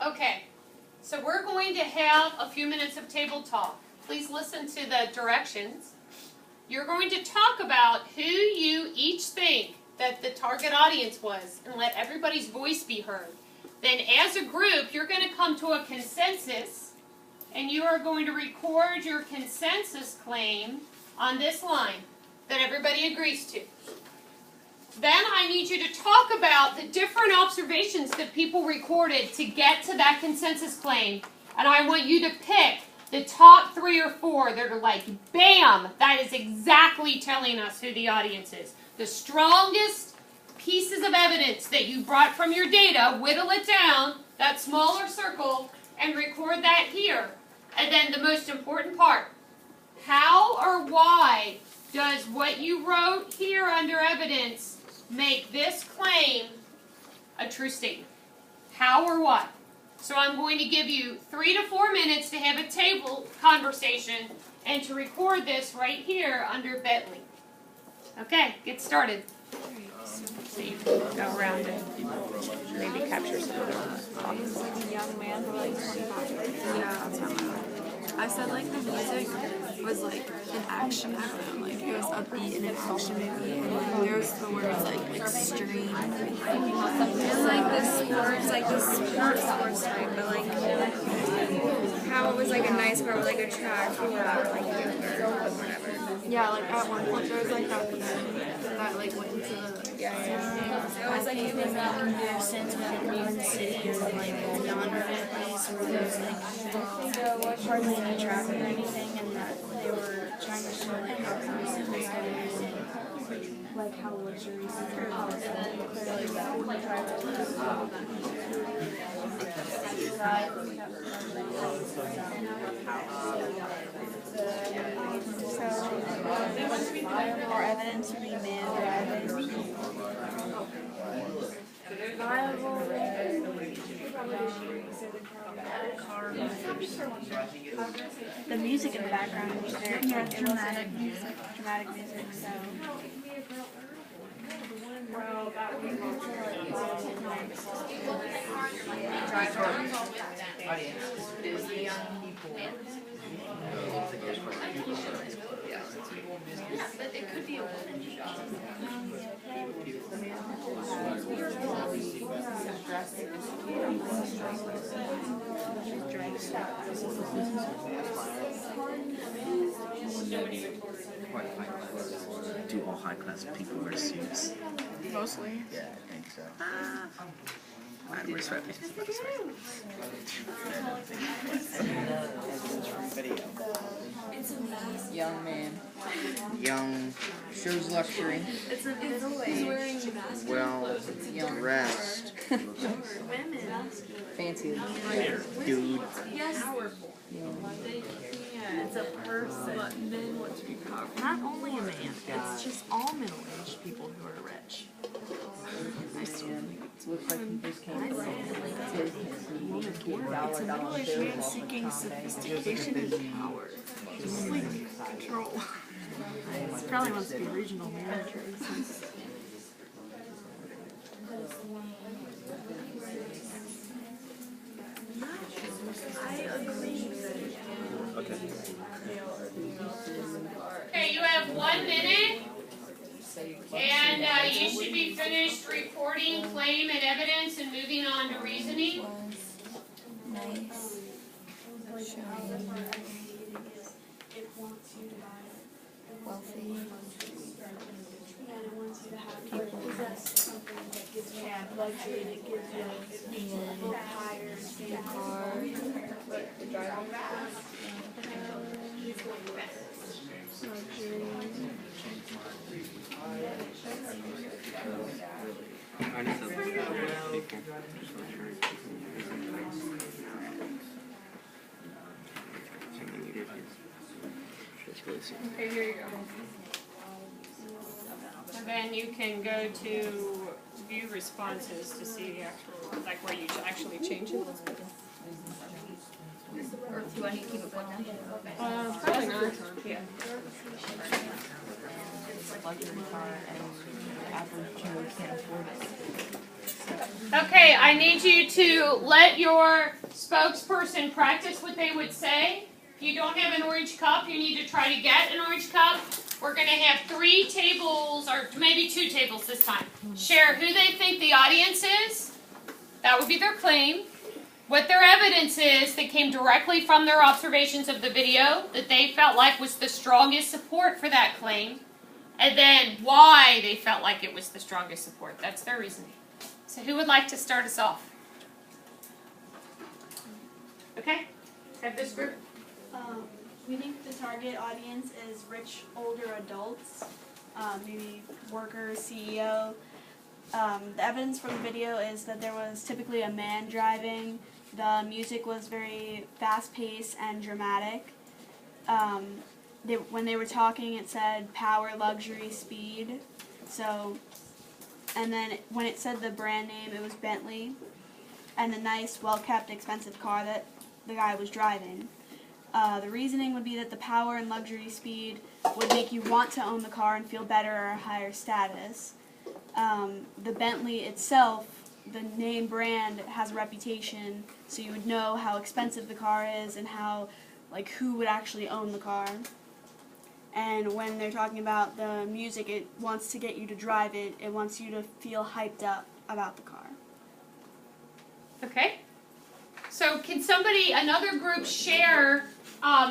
Okay, so we're going to have a few minutes of table talk. Please listen to the directions. You're going to talk about who you each think that the target audience was and let everybody's voice be heard. Then as a group, you're going to come to a consensus and you are going to record your consensus claim on this line that everybody agrees to. Then I need you to talk about the different observations that people recorded to get to that consensus claim. And I want you to pick the top 3 or 4 that are like, bam, that is exactly telling us who the audience is. The strongest pieces of evidence that you brought from your data, whittle it down, that smaller circle, and record that here. And then the most important part, how or why does what you wrote here under evidence make this claim a true statement? How or why? So I'm going to give you 3 to 4 minutes to have a table conversation and to record this right here under Bentley. Okay, get started. So you can go around and maybe capture some of the comments. Like a young man who like 25. Yeah, that's how I said like the music was like an action film, like it was upbeat in an action movie, and like there's the words like extreme. It's like this sports type, but like how it was like a nice part with like a track or like whatever. Yeah, like at one point there was like that like went into the it was like even more sense when it was in the city or like a non-urban place where there was like hardly any traffic or anything, and that they were trying to show like how constant was everything, like how luxurious and how clearly that would try more evidence to be the music in the background was very dramatic music, so audience is the young people. Yeah, but it could be a woman. Do all high-class people wear suits? mostly. Yeah, I think so. I'd wear sweatpants. Young man. Young. Shows luxury. He's wearing Well dressed. Fancy. Dude. powerful. Yeah, it's a person. But men want to be powerful. Not only a man, it's just all middle-aged people who are rich. It looks like he just came from It's a middle-aged man seeking sophistication and power. Just like control. He probably wants to be regional manager. I agree. Okay. Okay, you have 1 minute. And you should be finished reporting claim and evidence and moving on to reasoning. Nice. Showing wealthy Okay, here you go. And then you can go to view responses to see the actual, like where you actually change it. Or do I need to keep it plugged in? Probably not. Yeah. luxury car and the average Joe can't afford it. Okay, I need you to let your spokesperson practice what they would say. If you don't have an orange cup, you need to try to get an orange cup. We're going to have 3 tables, or maybe 2 tables this time. Share who they think the audience is. That would be their claim. What their evidence is that came directly from their observations of the video that they felt like was the strongest support for that claim. And then why they felt like it was the strongest support. That's their reasoning. So who would like to start us off? Okay, have this group. We think the target audience is rich, older adults, maybe workers, CEO. The evidence from the video is that there was typically a man driving. The music was very fast-paced and dramatic. When they were talking, it said power, luxury, speed. So, and then when it said the brand name, it was Bentley, and the nice, well-kept, expensive car that the guy was driving. The reasoning would be that the power and luxury speed would make you want to own the car and feel better or a higher status. The Bentley itself, the name brand, has a reputation, so you would know how expensive the car is and how, like, who would actually own the car. And when they're talking about the music, it wants to get you to drive it. It wants you to feel hyped up about the car. Okay. So can somebody, another group, share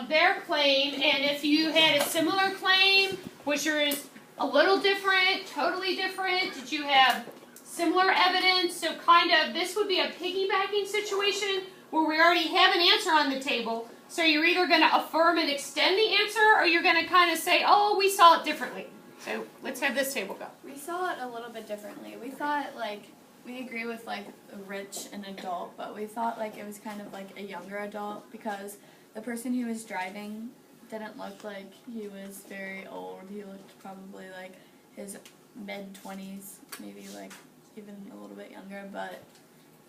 their claim, and if you had a similar claim, was yours a little different, totally different? Did you have similar evidence? So kind of, this would be a piggybacking situation where we already have an answer on the table. So you're either going to affirm and extend the answer, or you're going to kind of say, oh, we saw it differently. So let's have this table go. We saw it a little bit differently. We thought, like, we agree with, like, rich and adult, but we thought, like, it was kind of like a younger adult because the person who was driving didn't look like he was very old. He looked probably like his mid-20s, maybe, like, even a little bit younger, but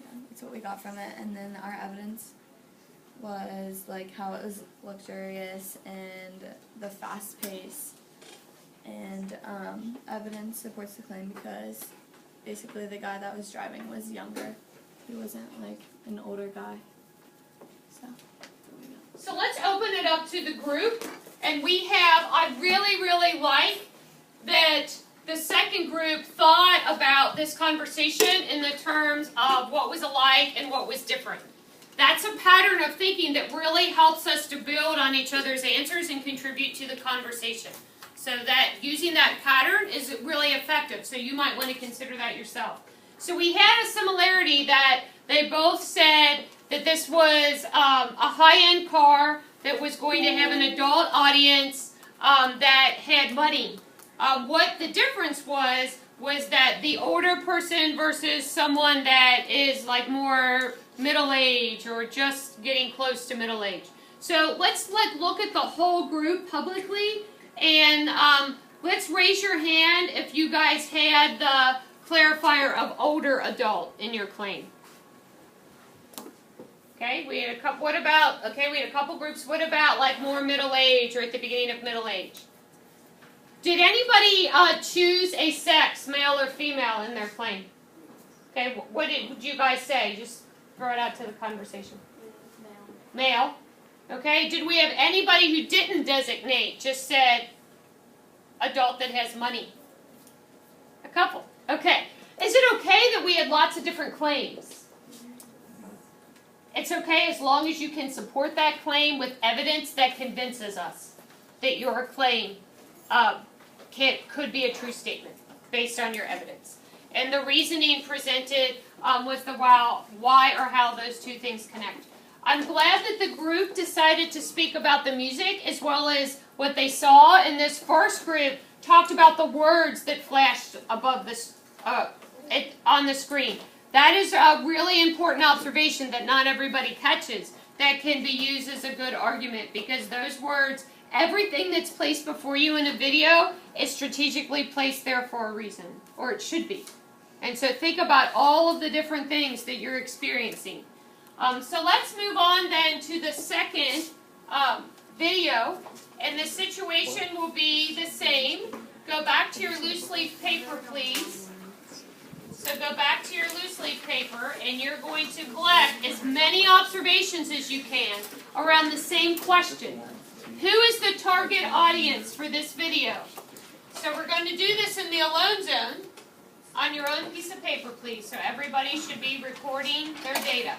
yeah, that's what we got from it. And then our evidence was, like, how it was luxurious and the fast pace. And evidence supports the claim because basically the guy that was driving was younger. He wasn't, like, an older guy. So let's open it up to the group. And we have, I really, really like that the second group thought about this conversation in the terms of what was alike and what was different. That's a pattern of thinking that really helps us to build on each other's answers and contribute to the conversation. So that using that pattern is really effective. So you might want to consider that yourself. So we had a similarity that they both said that this was a high-end car that was going to have an adult audience that had money. What the difference was that the older person versus someone that is like more middle-aged or just getting close to middle-age. So let's look at the whole group publicly, and let's raise your hand if you guys had the clarifier of older adult in your claim. Okay, we had a couple. What about? Okay, we had a couple groups. What about like more middle age or at the beginning of middle age? Did anybody choose a sex, male or female, in their claim? Okay, what did you guys say? Just throw it out to the conversation. Male. Okay, did we have anybody who didn't designate, just said adult that has money? A couple. Okay. Is it okay that we had lots of different claims? It's okay as long as you can support that claim with evidence that convinces us that your claim could be a true statement based on your evidence. And the reasoning presented was the why or how those two things connect. I'm glad that the group decided to speak about the music as well as what they saw. And this first group talked about the words that flashed above this on the screen. That is a really important observation that not everybody catches that can be used as a good argument, because those words, everything that's placed before you in a video is strategically placed there for a reason, or it should be. And so think about all of the different things that you're experiencing. So let's move on then to the second video, and the situation will be the same. Go back to your loose leaf paper, please. So go back to your loose leaf paper and you're going to collect as many observations as you can around the same question. Who is the target audience for this video? So we're going to do this in the alone zone on your own piece of paper, please. So everybody should be recording their data.